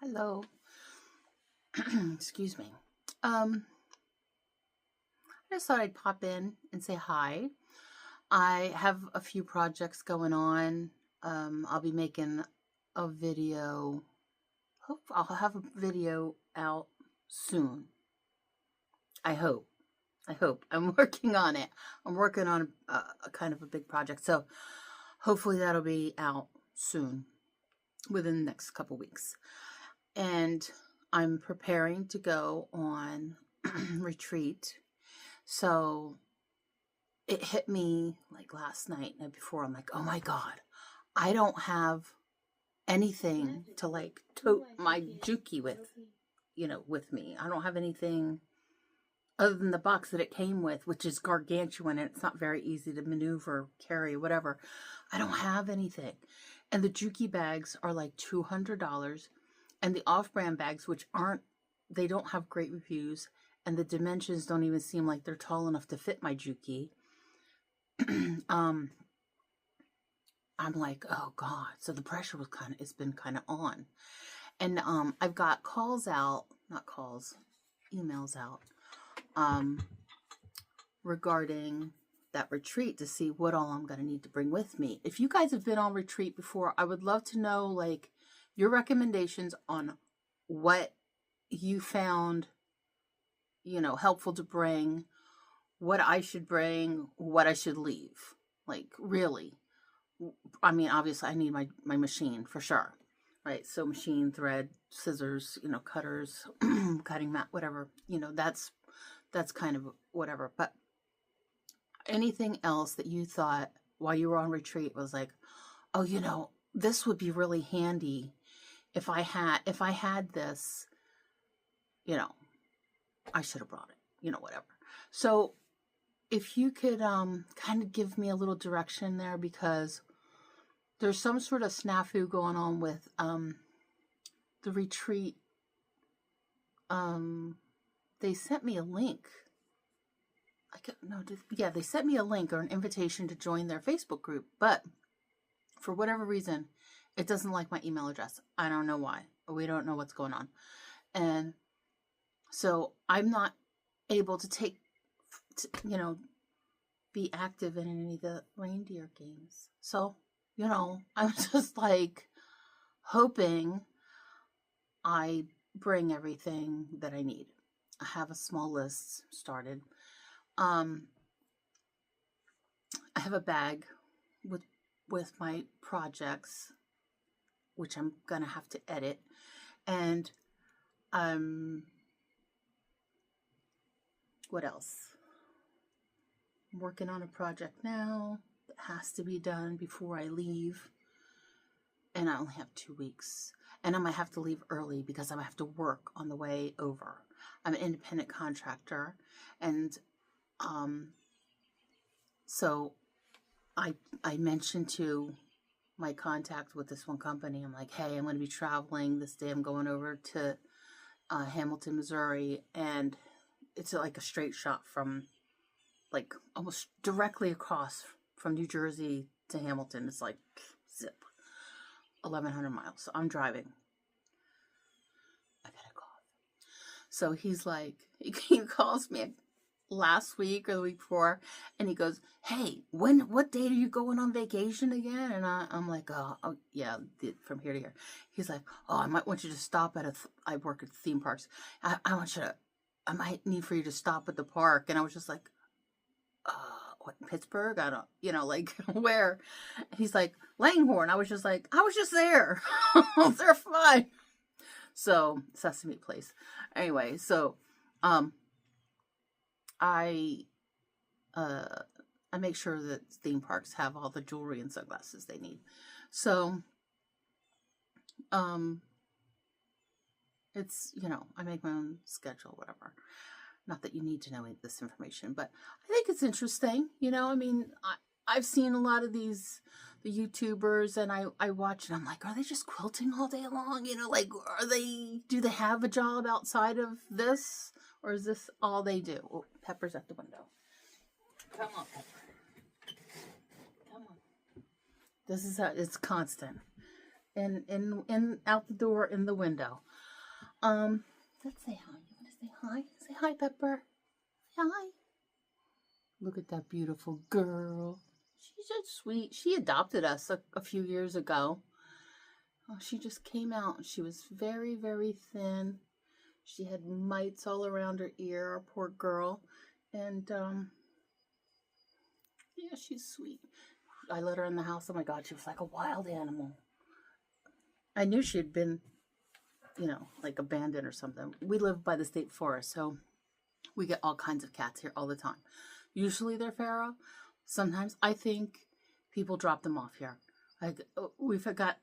Hello. Excuse me. I just thought I'd pop in and say hi. I have a few projects going on. I'll be making a video. Hope I'll have a video out soon. I hope. I'm working on it. I'm working on a kind of a big project. So hopefully that'll be out soon, within the next couple weeks. And I'm preparing to go on retreat. So it hit me like last night and before. I'm like, oh my God, I don't have anything to like tote my juki with, with me. I don't have anything other than the box that it came with, which is gargantuan and it's not very easy to maneuver, carry, whatever. I don't have anything. And the juki bags are like $200. And the off-brand bags, which they don't have great reviews, and the dimensions don't even seem like they're tall enough to fit my juki. I'm like, oh God. So the pressure it's been kind of on. And I've got emails out regarding that retreat to see what all I'm going to need to bring with me. If you guys have been on retreat before, I would love to know like your recommendations on what you found, helpful to bring, what I should bring, what I should leave. Like really. I mean, obviously I need my machine for sure. Right. So machine, thread, scissors, cutters, cutting mat, whatever, that's kind of whatever. But anything else that you thought while you were on retreat was like, oh, this would be really handy if I had this, I should have brought it, whatever. So if you could kind of give me a little direction there, because there's some sort of snafu going on with the retreat. They sent me a link. They sent me a link or an invitation to join their Facebook group, but for whatever reason, it doesn't like my email address. I don't know why. We don't know what's going on. And so I'm not able to be active in any of the reindeer games. So, I'm just like hoping I bring everything that I need. I have a small list started. I have a bag with my projects, which I'm gonna have to edit, and what else? I'm working on a project now that has to be done before I leave, and I only have 2 weeks, and I might have to leave early because I might have to work on the way over. I'm an independent contractor, and so I mentioned to my contact with this one company, I'm like, hey, I'm going to be traveling this day. I'm going over to Hamilton, Missouri, and it's like a straight shot from like almost directly across from New Jersey to Hamilton. It's like zip, 1,100 miles. So I'm driving. I got a cough. So he's like, he calls me last week or the week before, and he goes, hey, what date are you going on vacation again? And I'm like, oh yeah, from here to here. He's like, oh, I might want you to stop at I work at theme parks. I might need for you to stop at the park. And I was just like, what, Pittsburgh? I don't, like where? And he's like, Langhorne. I was just like, I was just there. They're fine. So Sesame Place. Anyway, so I make sure that theme parks have all the jewelry and sunglasses they need. So, it's, I make my own schedule, whatever. Not that you need to know this information, but I think it's interesting. I mean, I've seen a lot of the YouTubers, and I watch, and I'm like, are they just quilting all day long? Like, do they have a job outside of this? Or is this all they do? Oh, Pepper's at the window. Come on, Pepper. Come on. This is how it's constant. in out the door, in the window. Let's say hi. You want to say hi? Say hi, Pepper. Say hi. Look at that beautiful girl. She's so sweet. She adopted us a few years ago. Oh, she just came out. She was very, very thin. She had mites all around her ear, our poor girl. And, yeah, she's sweet. I let her in the house. Oh my God, she was like a wild animal. I knew she had been, you know, like abandoned or something. We live by the state forest, so we get all kinds of cats here all the time. Usually they're feral. Sometimes I think people drop them off here. Like, we forgot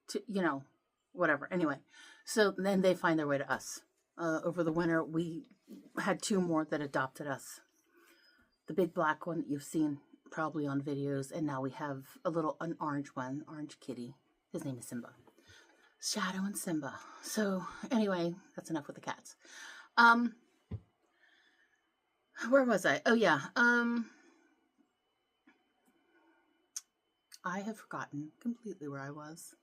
to, you know, whatever. Anyway, so then they find their way to us. Over the winter, we had 2 more that adopted us. The big black one that you've seen probably on videos, and now we have an orange one, orange kitty. His name is Simba. Shadow and Simba. So anyway, that's enough with the cats. Where was I? Oh yeah. I have forgotten completely where I was.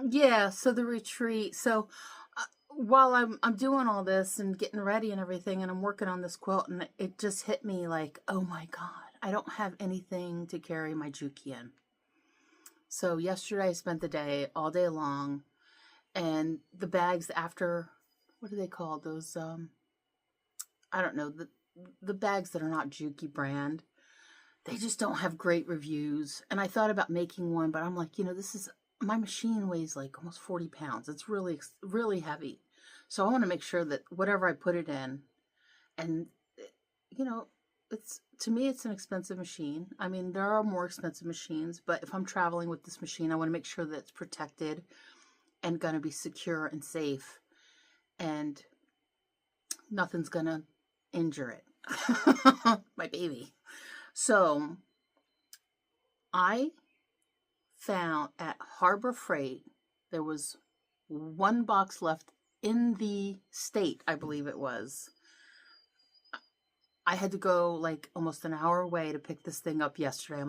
Yeah, so the retreat. So while I'm doing all this and getting ready and everything, and I'm working on this quilt, and it just hit me like, oh my God, I don't have anything to carry my juki in. So yesterday I spent the day all day long, and the bags after, what are they called? Those I don't know, the bags that are not Juki brand. They just don't have great reviews. And I thought about making one, but I'm like, you know, my machine weighs like almost 40 pounds. It's really, really heavy. So I want to make sure that whatever I put it in, and, you know, to me, it's an expensive machine. I mean, there are more expensive machines, but if I'm traveling with this machine, I want to make sure that it's protected and going to be secure and safe, and nothing's going to injure it. My baby. So I found at Harbor Freight, there was 1 box left in the state, I believe it was. I had to go like almost an hour away to pick this thing up yesterday.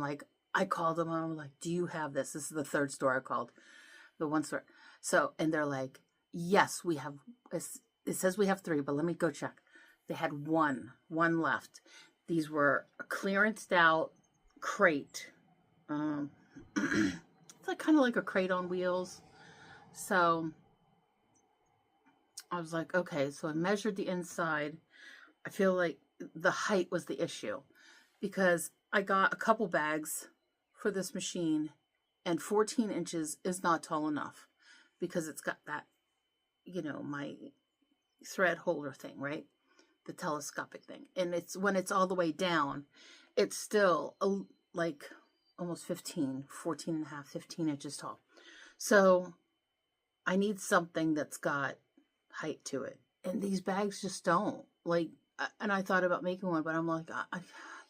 I called them and I'm like, do you have this? This is the 3rd store I called, the 1 store. So, and they're like, yes, we have, it says we have 3, but let me go check. They had one left. These were a clearanced out crate. It's like kind of like a crate on wheels. So I was like, okay, so I measured the inside. I feel like the height was the issue, because I got a couple bags for this machine, and 14 inches is not tall enough, because it's got that, you know, my thread holder thing, right? The telescopic thing. And when it's all the way down, it's still like almost 14 and a half, 15 inches tall. So I need something that's got height to it. And these bags just don't. Like, and I thought about making one, but I'm like,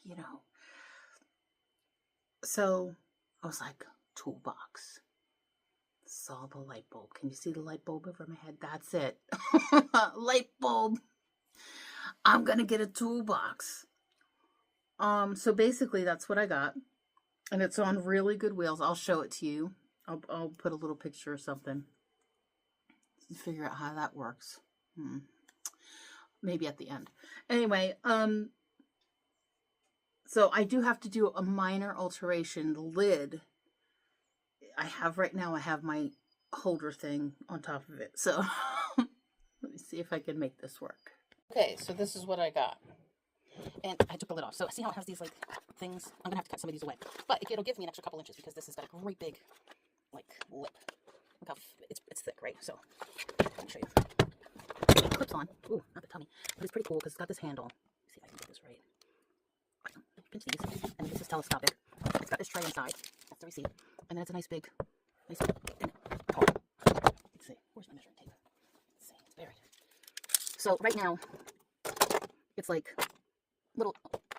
you know. So I was like, toolbox. Saw the light bulb. Can you see the light bulb over my head? That's it. Light bulb. I'm going to get a toolbox. So basically that's what I got. And it's on really good wheels. I'll show it to you. I'll put a little picture or something. Figure out how that works. Maybe at the end. Anyway, so I do have to do a minor alteration. The lid I have my holder thing on top of it. So let me see if I can make this work. Okay, so this is what I got. And I took the lid off. So see how it has these like things? I'm gonna have to cut some of these away. But it'll give me an extra couple inches, because this has got a great big like lip. Look how it's thick, right? So let me show you. It clips on. Ooh, not the tummy. But it's pretty cool because it's got this handle. Let's see if I can get this right. Pinch these. And this is telescopic. It's got this tray inside. That's the receipt. And then it's a nice big thing. Tall. Let's see. Where's my measuring tape? Let's see. It's buried. So right now, it's like little,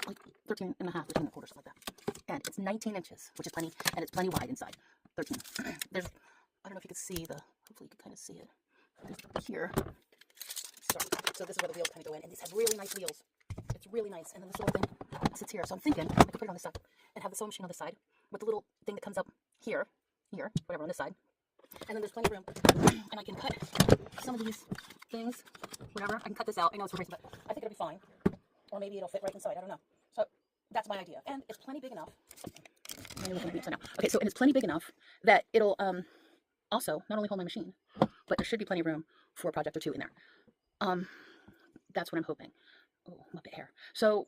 like 13 and a half, 13 and a quarter, something like that. And it's 19 inches, which is plenty, and it's plenty wide inside. 13. There's, I don't know if you can see hopefully you can kind of see it. There's here. So this is where the wheels kind of go in, and these have really nice wheels. It's really nice. And then this little thing sits here. So I'm thinking I could put it on this side and have the sewing machine on this side with the little thing that comes up here, whatever, on this side. And then there's plenty of room. And I can cut some of these things, whatever. I can cut this out. I know it's for but I think it'll be fine. Or maybe it'll fit right inside. I don't know. So that's my idea. And it's plenty big enough. Okay, so and it's plenty big enough that it'll also not only hold my machine, but there should be plenty of room for a project or two in there. That's what I'm hoping. Oh, Muppet hair. So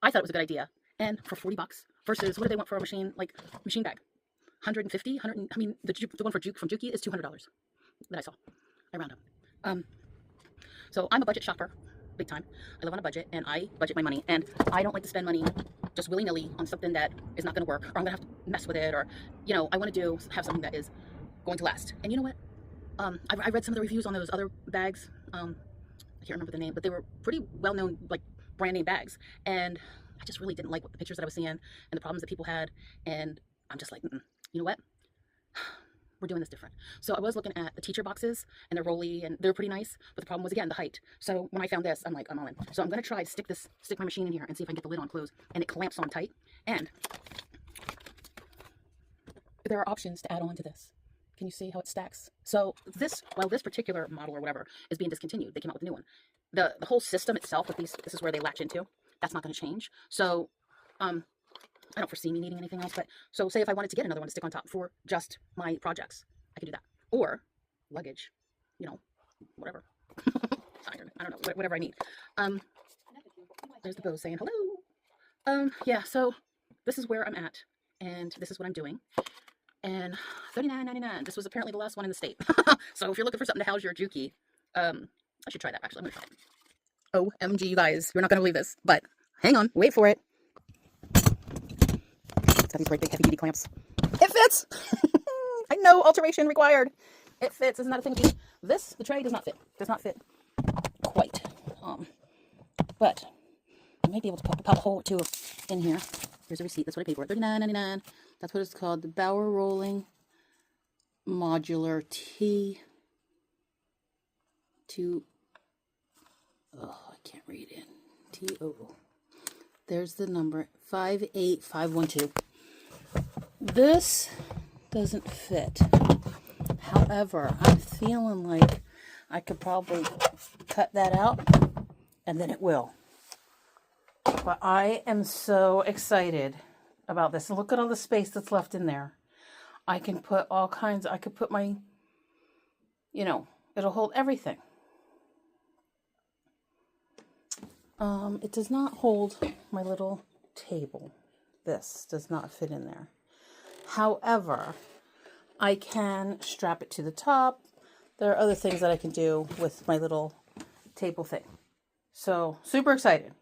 I thought it was a good idea. And for $40 versus what do they want for a machine, like machine bag? 150, 100. I mean, the one from Juki is $200 that I saw. I round up. So I'm a budget shopper, big time. I live on a budget, and I budget my money, and I don't like to spend money just willy-nilly on something that is not going to work, or I'm going to have to mess with it, or, you know, I want to have something that is going to last. And you know what? I read some of the reviews on those other bags. I can't remember the name, but they were pretty well-known, like, brand name bags, and I just really didn't like what the pictures that I was seeing and the problems that people had, and I'm just like, you know what? We're doing this different. So I was looking at the teacher boxes, and they're rolly, and they're pretty nice, but the problem was, again, the height. So when I found this, I'm like, I'm all in. So I'm going to try to stick my machine in here and see if I can get the lid on closed, and it clamps on tight, and there are options to add on to this. Can you see how it stacks? So this, while this particular model or whatever is being discontinued, they came out with a new one. The whole system itself with these, this is where they latch into. That's not going to change. So, I don't foresee me needing anything else, but so say if I wanted to get another one to stick on top for just my projects, I could do that. Or luggage, you know, whatever. I don't know, whatever I need. There's the bow saying hello. Yeah, so this is where I'm at, and this is what I'm doing. And $39.99. This was apparently the last one in the state. So if you're looking for something to house your Juki, I should try that, actually. I'm gonna try it. OMG, you guys, you're not gonna believe this, but hang on, wait for it. It's got these great big heavy duty clamps. It fits! I know, alteration required. It fits, isn't that a thing? This, the tray does not fit. Does not fit quite. But I might be able to pop a hole or two in here. Here's a receipt, that's what I paid for it. $39.99. That's what it's called. The Bauer Rolling Modular T2. Oh, I can't read it. TO. There's the number 58512. This doesn't fit. However, I'm feeling like I could probably cut that out and then it will. But I am so excited about this. And look at all the space that's left in there. I can put all kinds. I could put my, you know, it'll hold everything. It does not hold my little table. This does not fit in there. However, I can strap it to the top. There are other things that I can do with my little table thing. So, super excited.